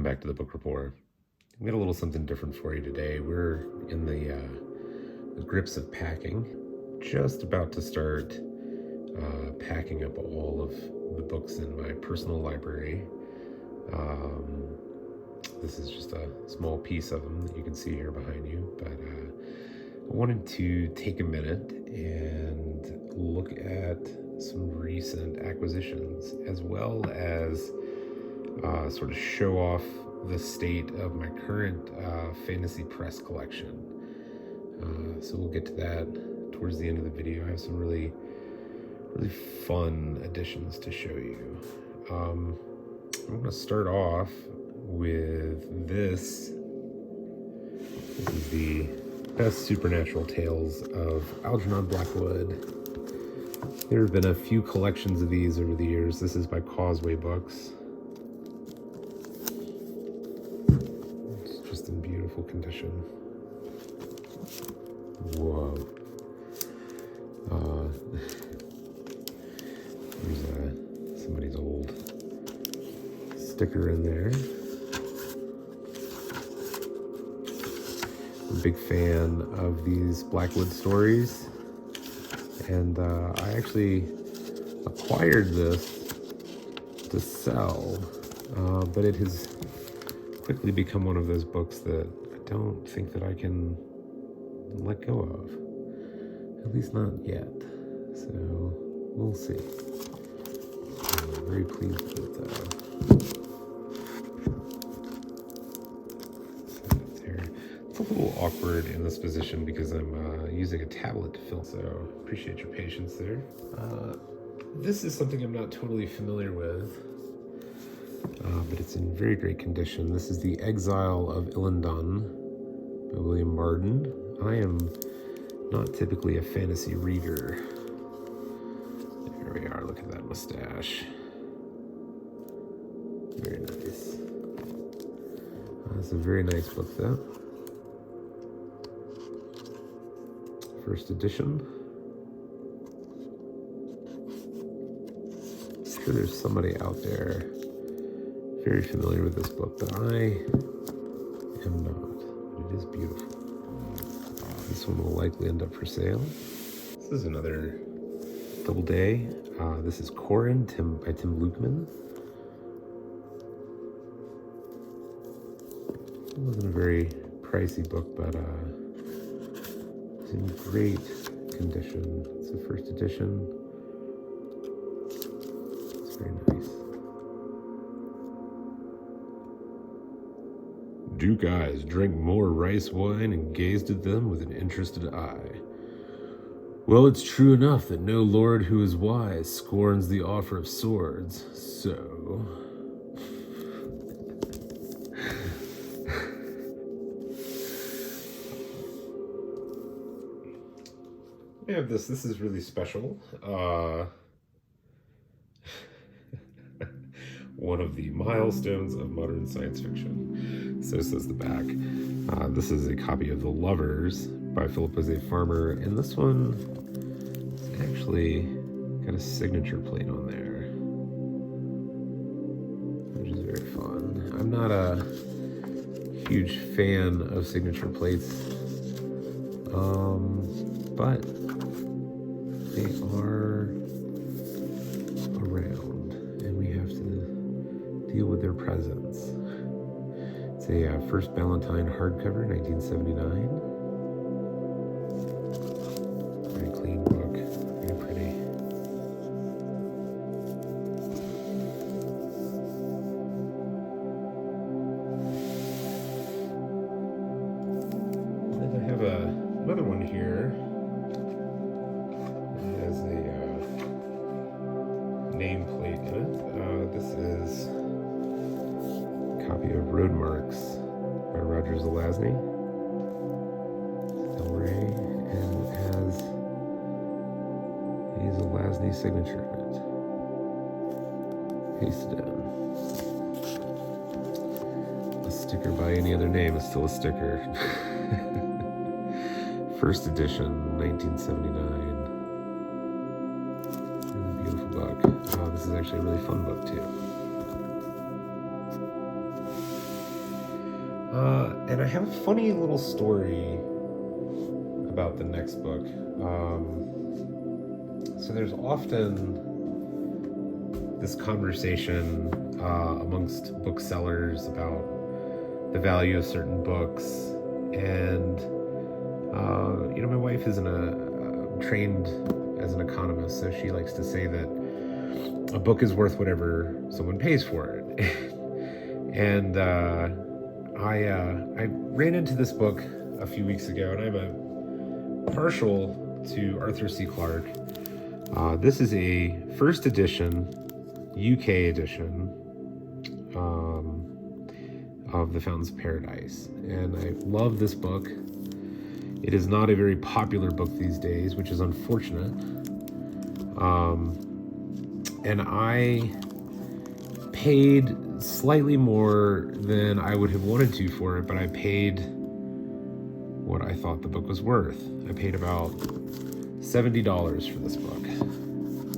back to the Book Report. We got a little something different for you today. We're in the grips of packing. Just about to start packing up all of the books in my personal library. This is just a small piece of them that you can see here behind you, but I wanted to take a minute and look at some recent acquisitions, as well as sort of show off the state of my current fantasy press collection. So we'll get to that towards the end of the video. I have some really fun additions to show you. I'm going to start off with this. This is the best supernatural tales of Algernon Blackwood. There have been a few collections of these over the years. This is by Causeway Books. It's just in beautiful condition. Whoa. Here's somebody's old sticker in there. I'm a big fan of these Blackwood stories, and I actually acquired this to sell, but it has quickly become one of those books that I don't think that I can let go of, at least not yet, so we'll see. I'm very pleased with it though. It's a little awkward in this position because I'm using a tablet to film, so appreciate your patience there. This is something I'm not totally familiar with, but it's in very great condition. This is The Exile of Illindun by William Marden. I am not typically a fantasy reader. There we are, look at that mustache. Very nice. It's a very nice book though. First edition. I'm sure there's somebody out there very familiar with this book, but I am not. It is beautiful. This one will likely end up for sale. This is another double day. This is Corin by Tim Lukeman. It wasn't a very pricey book, but it's in great condition. It's the first edition. It's very nice. Duke Eyes drank more rice wine and gazed at them with an interested eye. Well, it's true enough that no lord who is wise scorns the offer of swords, so... I have this. This is really special. One of the milestones of modern science fiction. So says the back. This is a copy of The Lovers by Philip Jose Farmer, and this one is actually got a signature plate on there, which is very fun. I'm not a huge fan of signature plates, but they are around, and we have to deal with their presence. It's a First Valentine hardcover, 1979. Very clean book, very pretty. And I have another one here. It has a nameplate in it. This is copy of Road Marks by Roger Zelazny. Del Rey, and it has a Zelazny signature in it. Pasted in. A sticker by any other name is still a sticker. First edition, 1979. Really beautiful book. This is actually a really fun book too. And I have a funny little story about the next book. So there's often this conversation amongst booksellers about the value of certain books. And, my wife is trained as an economist, so she likes to say that a book is worth whatever someone pays for it. And I ran into this book a few weeks ago, and I'm a partial to Arthur C. Clarke. This is a first edition, UK edition of The Fountains of Paradise. And I love this book. It is not a very popular book these days, which is unfortunate. And I paid slightly more than I would have wanted to for it, but I paid what I thought the book was worth. I paid about $70 for this book,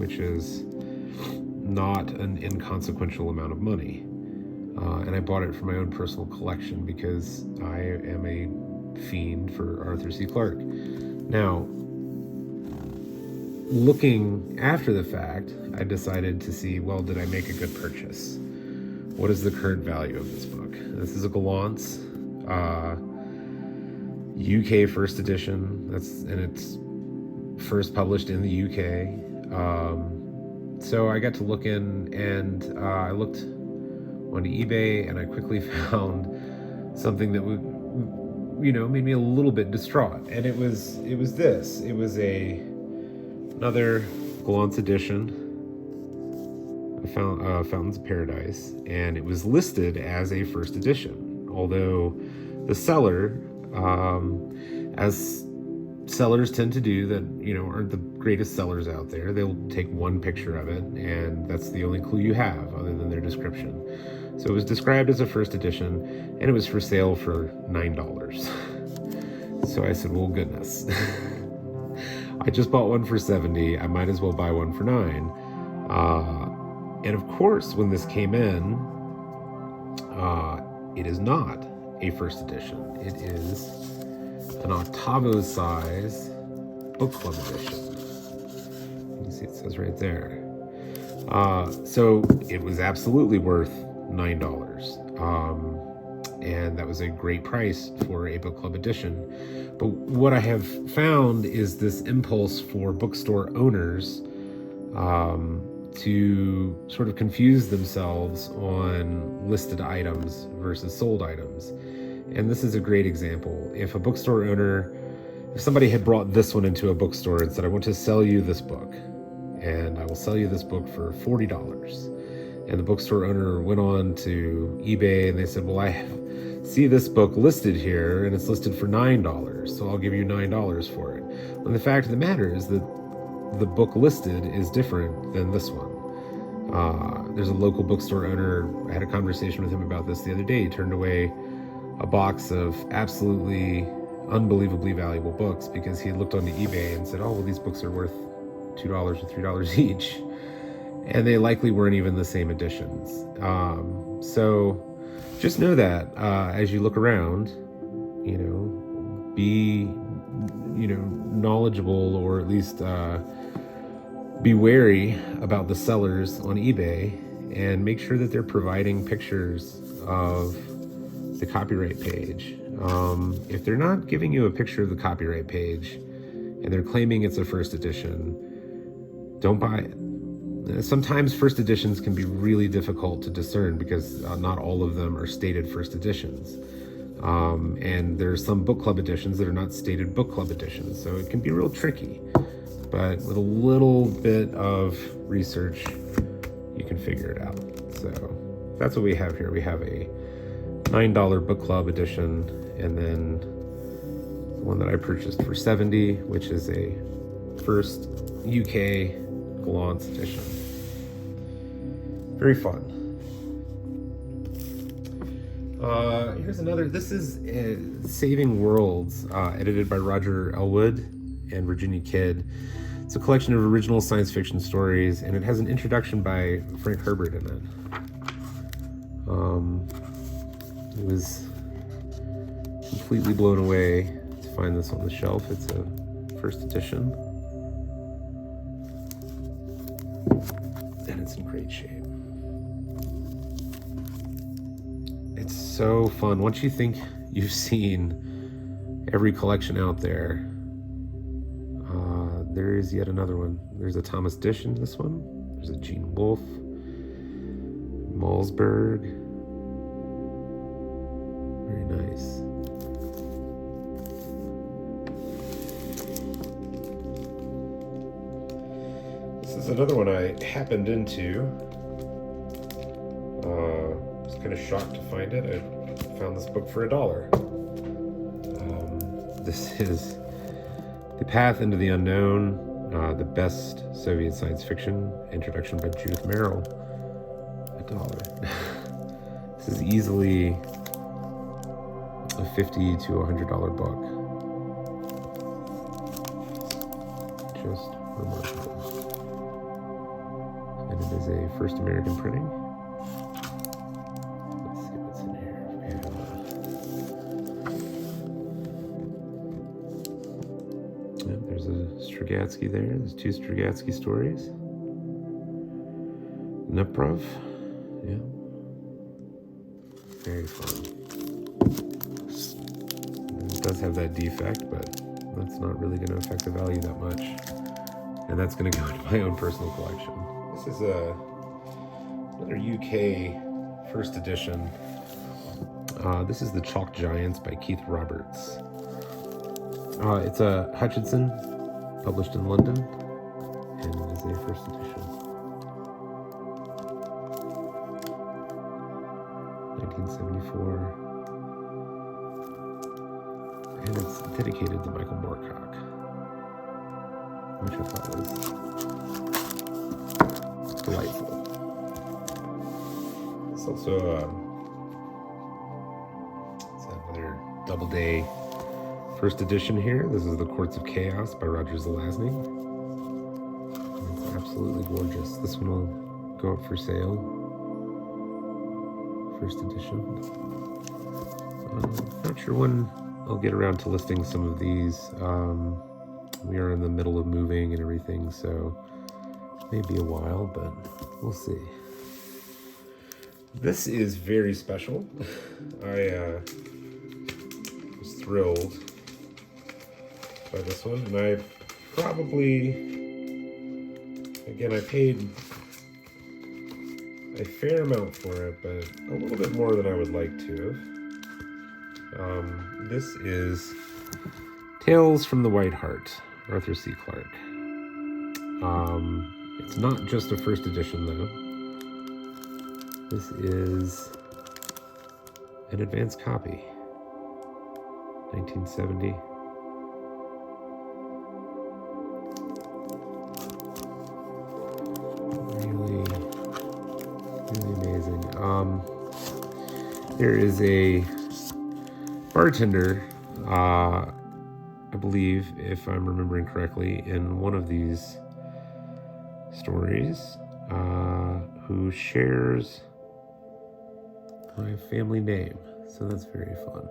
which is not an inconsequential amount of money. And I bought it for my own personal collection because I am a fiend for Arthur C. Clarke. Now, looking after the fact, I decided to see, well, did I make a good purchase? What is the current value of this book? This is a Gollancz UK first edition. And it's first published in the UK. So I got to look in, and I looked onto eBay, and I quickly found something that would, made me a little bit distraught. And it was this. It was another Gollancz edition of Fountains of Paradise, and it was listed as a first edition, although the seller, as sellers tend to do that, aren't the greatest sellers out there, they'll take one picture of it, and that's the only clue you have other than their description. So it was described as a first edition, and it was for sale for $9. So I said, well, goodness. I just bought one for $70. I might as well buy one for $9. And of course, when this came in, it is not a first edition. It is an octavo size book club edition. You see, it says right there. So it was absolutely worth $9. And that was a great price for a book club edition. But what I have found is this impulse for bookstore owners to sort of confuse themselves on listed items versus sold items. And this is a great example. If a bookstore owner, if somebody had brought this one into a bookstore and said, I want to sell you this book, and I will sell you this book for $40. And the bookstore owner went on to eBay and they said, well, I see this book listed here and it's listed for $9, so I'll give you $9 for it. When the fact of the matter is that the book listed is different than this one. There's a local bookstore owner. I had a conversation with him about this the other day. He turned away a box of absolutely unbelievably valuable books because he had looked onto eBay and said, oh, well, these books are worth $2 or $3 each. And they likely weren't even the same editions. So just know that as you look around, be, knowledgeable, or at least be wary about the sellers on eBay, and make sure that they're providing pictures of the copyright page. If they're not giving you a picture of the copyright page and they're claiming it's a first edition, don't buy it. Sometimes first editions can be really difficult to discern because not all of them are stated first editions. And there are some book club editions that are not stated book club editions, so it can be real tricky. But with a little bit of research, you can figure it out. So that's what we have here. We have a $9 book club edition, and then the one that I purchased for $70, which is a first UK Gollancz edition. Very fun. Here's another. This is Saving Worlds, edited by Roger Elwood and Virginia Kidd. It's a collection of original science fiction stories, and it has an introduction by Frank Herbert in it. It was completely blown away to find this on the shelf. It's a first edition. And it's in great shape. It's so fun. Once you think you've seen every collection out there, there is yet another one. There's a Thomas Dish in this one. There's a Gene Wolfe, Malmsberg. Very nice. This is another one I happened into. I was kind of shocked to find it. I found this book for $1. This is The Path into the Unknown, the best Soviet science fiction, introduction by Judith Merrill. $1. This is easily a $50 to $100 book. Just remarkable. And it is a first American printing. Let's see what's in here. We have, there's a Strugatsky there. There's 2 Strugatsky stories. Neprov. Yeah. Very fun. It does have that defect, but that's not really going to affect the value that much. And that's going to go into my own personal collection. This is another UK first edition. This is The Chalk Giants by Keith Roberts. It's a Hutchinson, published in London, and it is a first edition. 1974. And it's dedicated to Michael Moorcock, which I thought was delightful. It's also it's another double day first edition here. This is The Courts of Chaos by Roger Zelazny. It's absolutely gorgeous. This one will go up for sale. First edition. Not sure when I'll get around to listing some of these. We are in the middle of moving and everything, so it may be a while, but we'll see. This is very special. I was thrilled by this one, and I probably, again, I paid a fair amount for it, but a little bit more than I would like to have. This is Tales from the White Hart, Arthur C. Clarke. It's not just a first edition, though. This is an advanced copy, 1970. Really amazing. There is a bartender, I believe, if I'm remembering correctly, in one of these stories, who shares my family name. So that's very fun.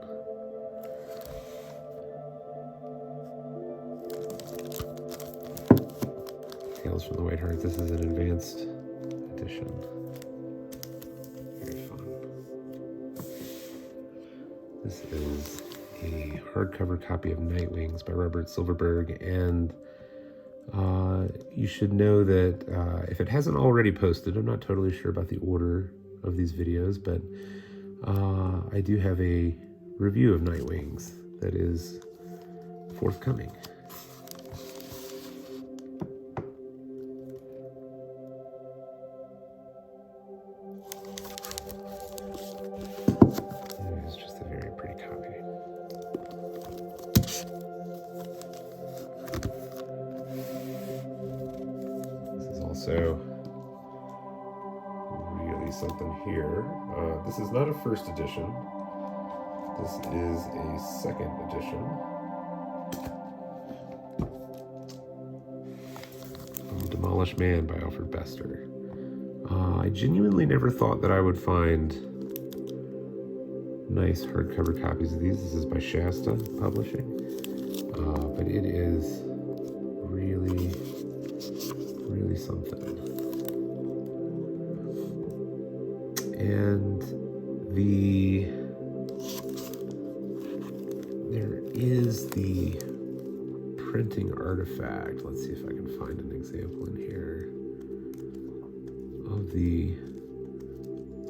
Tales from the White Hart. This is an advanced edition. Very fun. This is a hardcover copy of Nightwings by Robert Silverberg, and you should know that if it hasn't already posted, I'm not totally sure about the order of these videos, but I do have a review of Nightwings that is forthcoming. It's just a very pretty copy. This is also really something here. This is not a first edition. This is a second edition. Demolished Man by Alfred Bester. I genuinely never thought that I would find nice hardcover copies of these. This is by Shasta Publishing. But it is really, really something. And there is the printing artifact. Let's see if I can find an example in here of the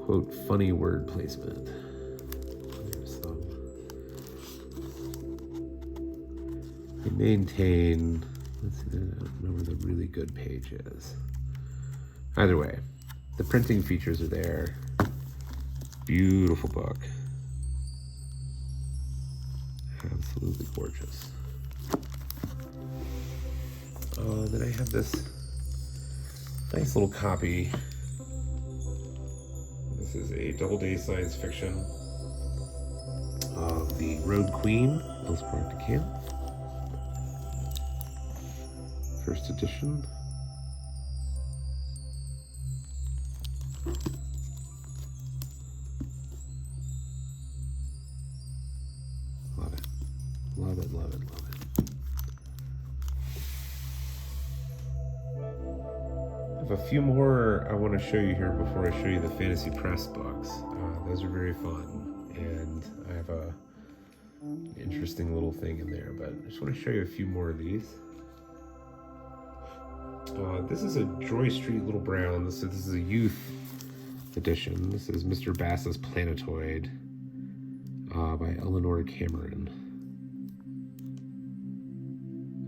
quote funny word placement. There's some. They maintain, let's see, I don't know where the really good page is. Either way, the printing features are there. Beautiful book. Absolutely gorgeous. Then I have this nice little copy. This is a double-day science fiction of The Road Queen, Else Proctor Camp. First edition. Love it. Love it, love it, love it. I have a few more I want to show you here before I show you the Fantasy Press books. Those are very fun, and I have an interesting little thing in there, but I just want to show you a few more of these. This is a Joy Street Little Brown. This is a youth edition. This is Mr. Bass's Planetoid by Eleanor Cameron.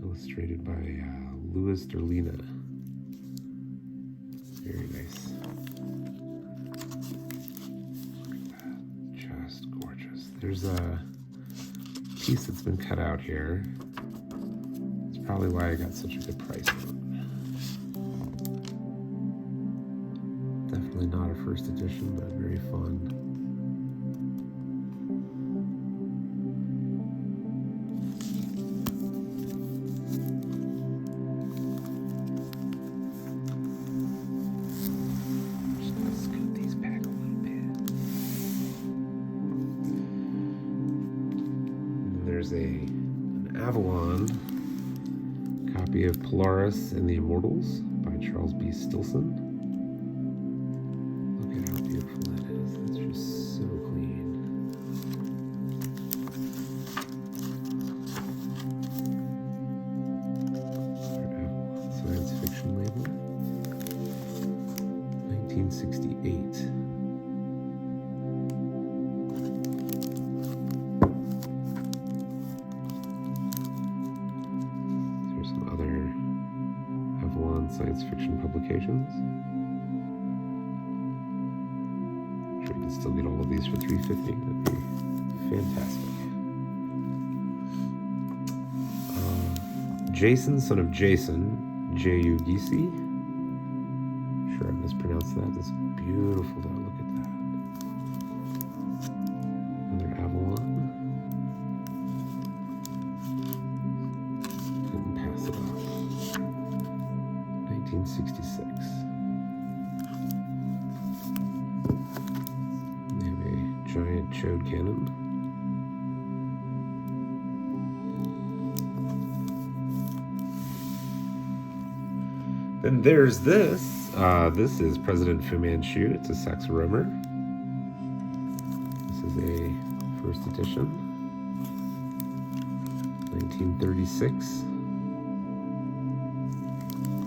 Illustrated by Louis Derlina. Very nice. Look at that. Just gorgeous. There's a piece that's been cut out here. That's probably why I got such a good price on it. Definitely not a first edition, but very fun. Just gonna scoot these back a little bit. And there's an Avalon copy of Polaris and the Immortals by Charles B. Stilson. Look at how beautiful that is. It's just so clean. Science fiction label. 1968. There's some other Avalon science fiction publications. Sure we can still get all of these for $3.50. That'd be fantastic. Jason, son of Jason, J.U. Giese. Sure I mispronounced that. That's beautiful though. Look at that. Another Avalon. Couldn't pass it off. 1966. They have a giant chode cannon. Then there's this. This is President Fu Manchu. It's a Saxe Romer. This is a first edition. 1936.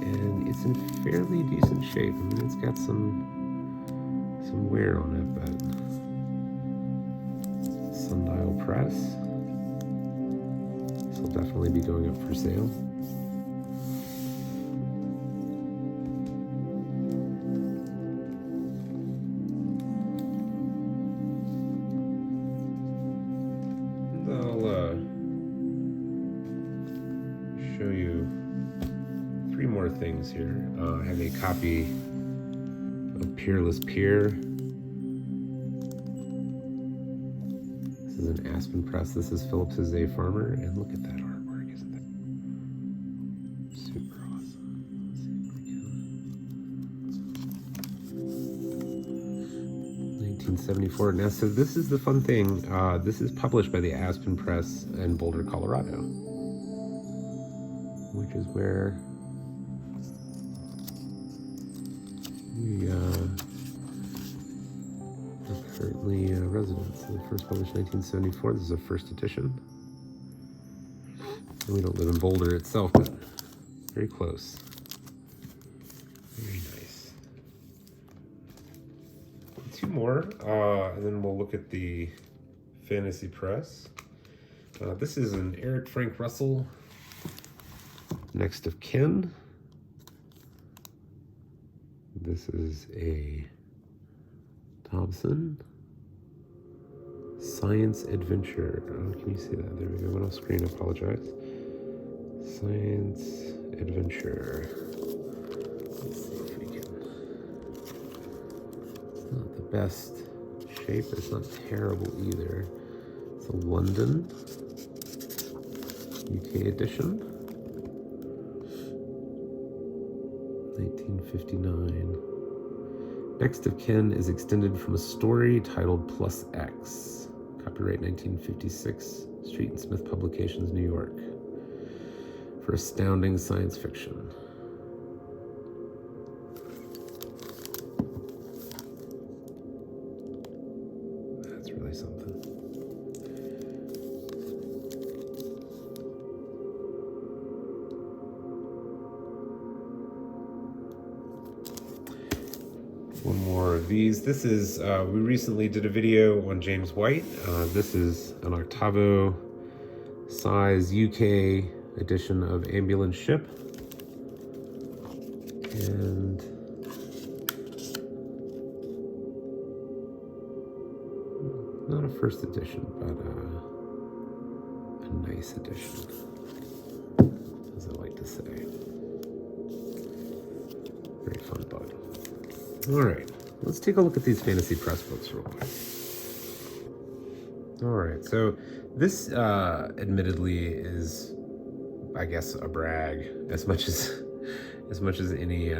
And it's in fairly decent shape. I mean, it's got some wear on it, but Sundial Press. This will definitely be going up for sale. I'll show you three more things here. I have a copy of Peerless Peer. This is an Aspen Press. This is Philip Zay Farmer, and look at that artwork, isn't that super awesome? Let's see if we can. 1974. Now, so this is the fun thing. This is published by the Aspen Press in Boulder, Colorado, which is where we are currently residents. The first published 1974. This is a first edition. And we don't live in Boulder itself, but very close. Very nice. Two more, and then we'll look at the Fantasy Press. This is an Eric Frank Russell, Next of Kin. This is a Thompson, Science Adventure. Oh, can you see that? There we go. Went off screen, I apologize. Science Adventure. Let's see if we can. It's not the best shape, but it's not terrible either. It's a London, UK edition. 1959. Next of Kin is extended from a story titled Plus X. Copyright 1956. Street and Smith Publications, New York. For astounding science fiction. That's really something. One more of these. This is, we recently did a video on James White. This is an octavo size UK edition of Ambulance Ship. And not a first edition, but a nice edition, as I like to say. Very fun book. All right, let's take a look at these Fantasy Press books real quick. All right, so this admittedly is, I guess, a brag as much as any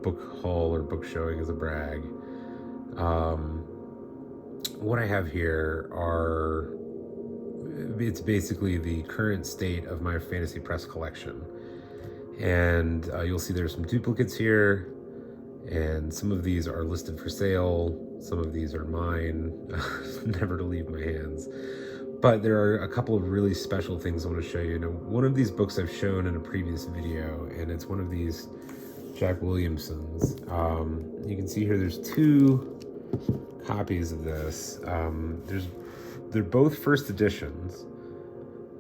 book haul or book showing is a brag. What I have here are, it's basically the current state of my Fantasy Press collection, and you'll see there's some duplicates here. And some of these are listed for sale. Some of these are mine, never to leave my hands. But there are a couple of really special things I want to show you. Now, one of these books I've shown in a previous video, and it's one of these Jack Williamsons. You can see here there's two copies of this. They're both first editions,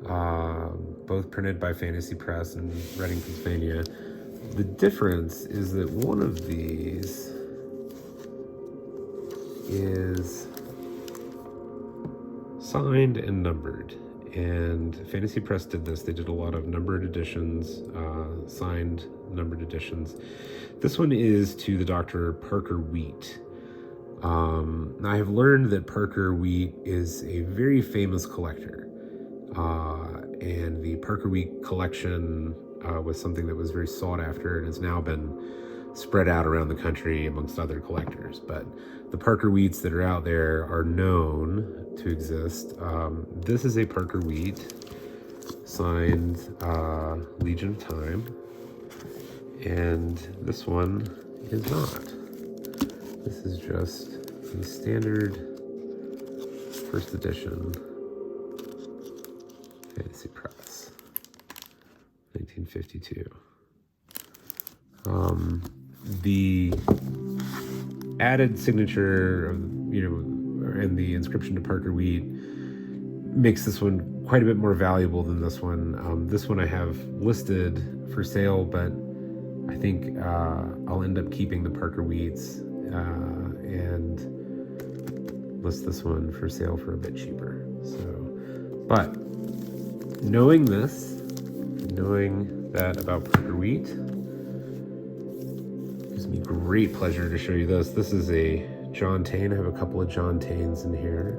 both printed by Fantasy Press in Reading, Pennsylvania. The difference is that one of these is signed and numbered, and Fantasy Press did this. They did a lot of numbered editions, signed numbered editions. This one is to the Dr. Parker Wheat. I have learned that Parker Wheat is a very famous collector, and the Parker Wheat collection was something that was very sought after and has now been spread out around the country amongst other collectors. But the Parker Wheats that are out there are known to exist. This is a Parker Wheat signed Legion of Time, and this one is not. This is just a standard first edition Fantasy Press, 1952. The added signature, and the inscription to Parker Wheat makes this one quite a bit more valuable than this one. This one I have listed for sale, but I think I'll end up keeping the Parker Wheats and list this one for sale for a bit cheaper. So, but knowing that about Parker Wheat, gives me great pleasure to show you this. This is a John Taine. I have a couple of John Taines in here.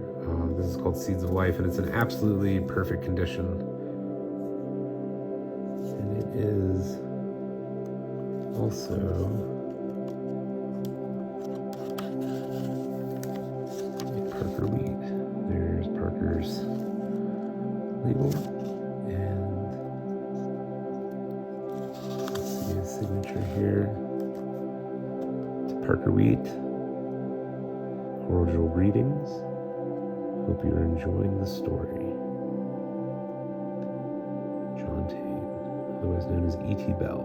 This is called Seeds of Life, and it's in absolutely perfect condition. And it is also Parker Wheat. Cordial greetings. Hope you're enjoying the story. John Taine, otherwise known as E.T. Bell.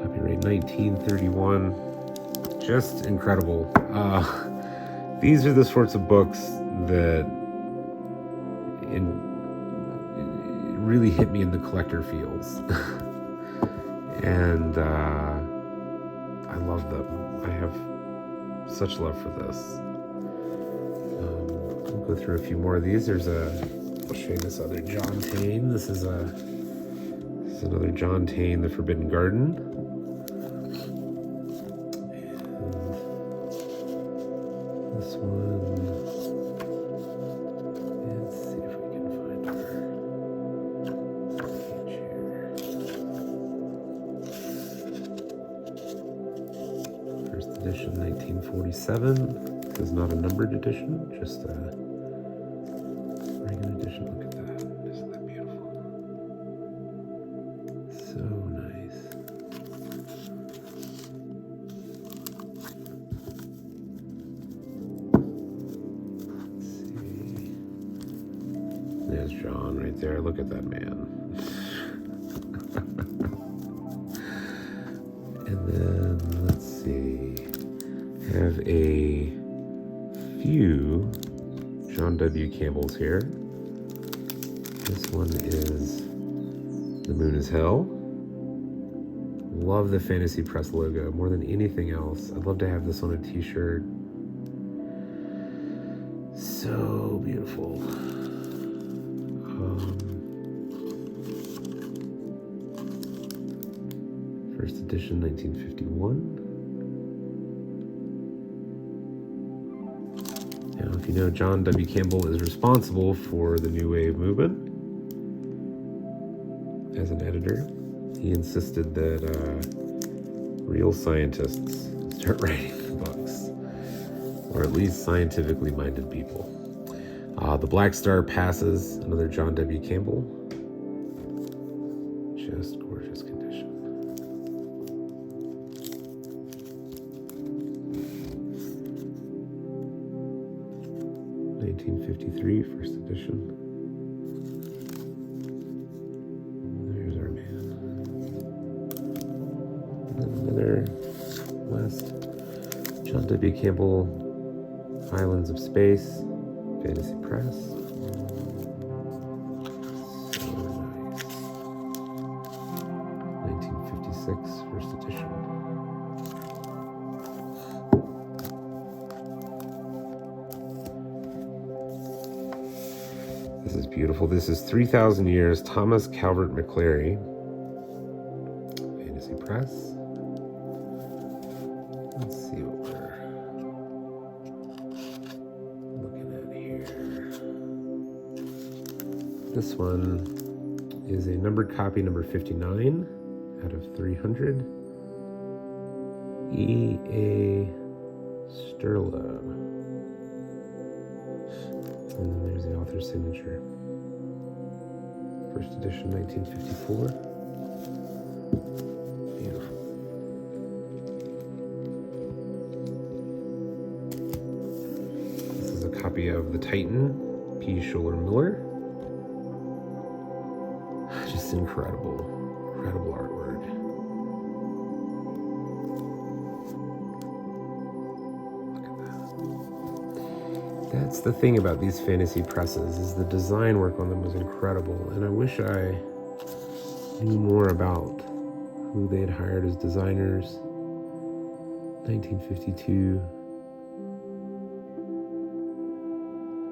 Copyright 1931. Just incredible. These are the sorts of books that really hit me in the collector feels. And I love them. I have such love for this. We'll go through a few more of these. I'll show you this other John Taine. This is another John Taine, The Forbidden Garden. And this one, let's see if we can find her page here. First edition, 1947. This is not a numbered edition, just a regular edition. Look at that. Isn't that beautiful? So nice. Let's see. There's John right there. Look at that man. And then, let's see. Have a few John W. Campbell's here. This one is The Moon is Hell. Love the Fantasy Press logo more than anything else. I'd love to have this on a t-shirt. So beautiful. First edition, 1951. Now, if you know, John W. Campbell is responsible for the New Wave movement as an editor. He insisted that real scientists start writing books, or at least scientifically minded people. The Black Star Passes, another John W. Campbell. Just gorgeous condition. '53, first edition. There's our man. And then another last John W. Campbell, Islands of Space, Fantasy Press. So nice. 1956, first edition. This is beautiful. This is 3,000 Years, Thomas Calvert McClary, Fantasy Press. Let's see what we're looking at here. This one is a numbered copy, number 59 out of 300. E.A. Sterla. And then there's the author's signature. First edition, 1954. Beautiful. This is a copy of The Titan, P. Schuler Miller. Just incredible, incredible artwork. That's the thing about these fantasy presses, is the design work on them was incredible, and I wish I knew more about who they had hired as designers. 1952,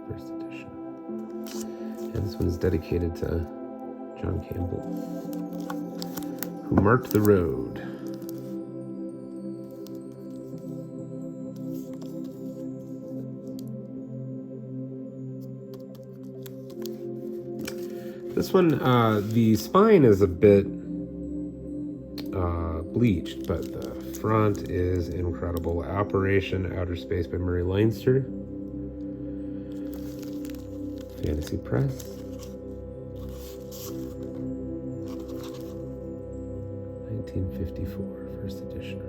first edition. And this one is dedicated to John Campbell, who marked the road. This one, the spine is a bit bleached, but the front is incredible. Operation Outer Space by Murray Leinster. Fantasy Press. 1954, first edition.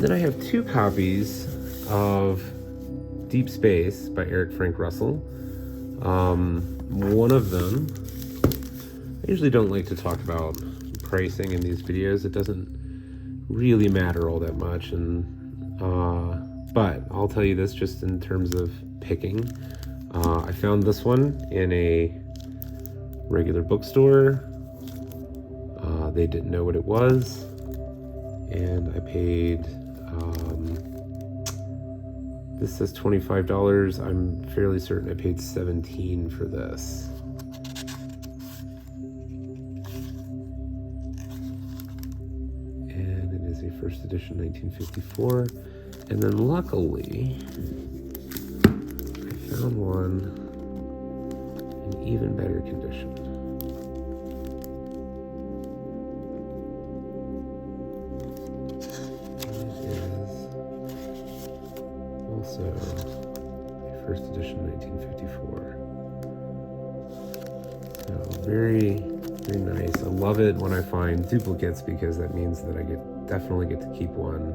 then I have 2 copies of Deep Space by Eric Frank Russell. One of them, I usually don't like to talk about pricing in these videos. It doesn't really matter all that much, but I'll tell you this just in terms of picking. I found this one in a regular bookstore. They didn't know what it was, and I paid, this says $25. I'm fairly certain I paid $17 for this. And it is a first edition 1954. And then luckily, I found one in even better condition. Also, a first edition 1954. So very, very nice. I love it when I find duplicates because that means that I definitely get to keep one,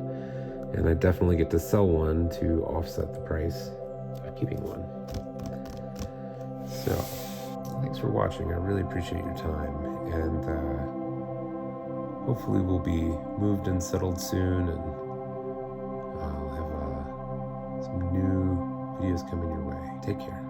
and I definitely get to sell one to offset the price of keeping one. So, thanks for watching. I really appreciate your time, and hopefully we'll be moved and settled soon, and I'll have some new videos coming your way. Take care.